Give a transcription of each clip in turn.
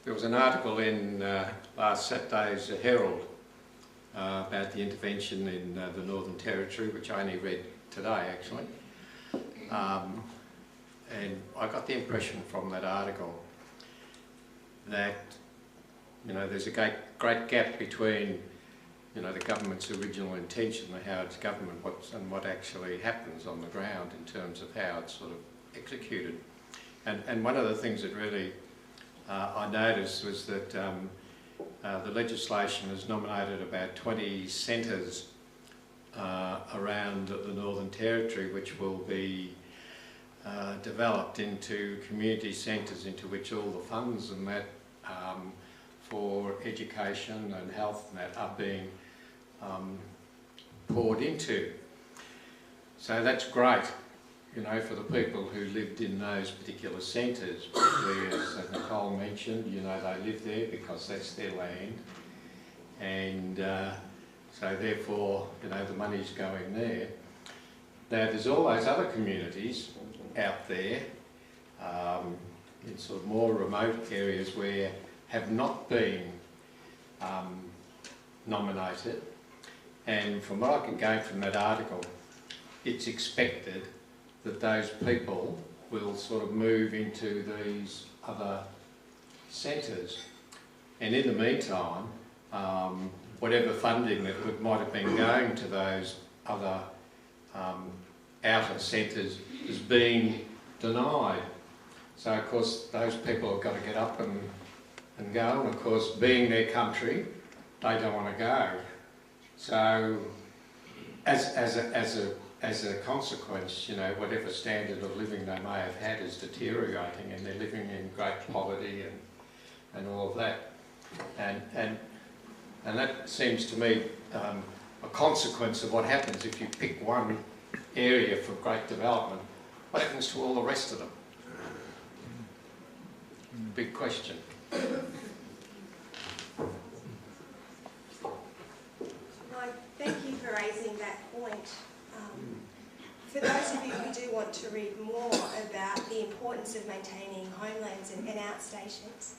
There was an article in last Saturday's Herald about the intervention in the Northern Territory, which I only read today actually. And I got the impression from that article that there's a great gap between the government's original intention, how it's government, and what actually happens on the ground in terms of how it's sort of executed. And one of the things that really I noticed was that the legislation has nominated about 20 centres around the Northern Territory, which will be developed into community centres into which all the funds and that for education and health and that are being poured into. So that's great, for the people who lived in those particular centres, particularly as Nicole mentioned, they live there because that's their land, and so therefore, the money's going there. Now there's all those other communities out there in sort of more remote areas where have not been nominated, and from what I can gain from that article, it's expected that those people will sort of move into these other centres, and in the meantime whatever funding that might have been going to those other outer centres is being denied. So of course those people have got to get up and go, and of course being their country they don't want to go. So as a consequence, whatever standard of living they may have had is deteriorating, and they're living in great poverty and all of that. And that seems to me a consequence of what happens if you pick one area for great development. What happens to all the rest of them? Big question. Thank you for raising that point. For those of you who do want to read more about the importance of maintaining homelands and outstations,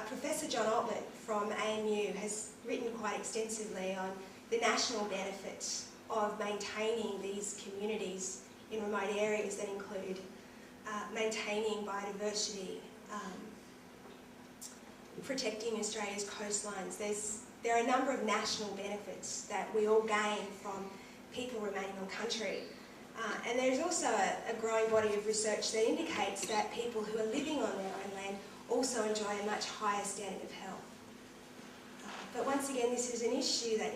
Professor John Altman from ANU has written quite extensively on the national benefits of maintaining these communities in remote areas that include maintaining biodiversity, protecting Australia's coastlines. There are a number of national benefits that we all gain from people remaining on country. And there's also a growing body of research that indicates that people who are living on their own land also enjoy a much higher standard of health. But once again, this is an issue that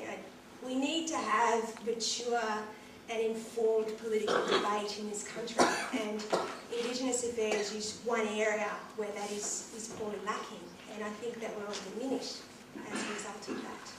we need to have mature and informed political debate in this country, and Indigenous affairs is one area where that is poorly lacking, and I think that we're all diminished as a result of that.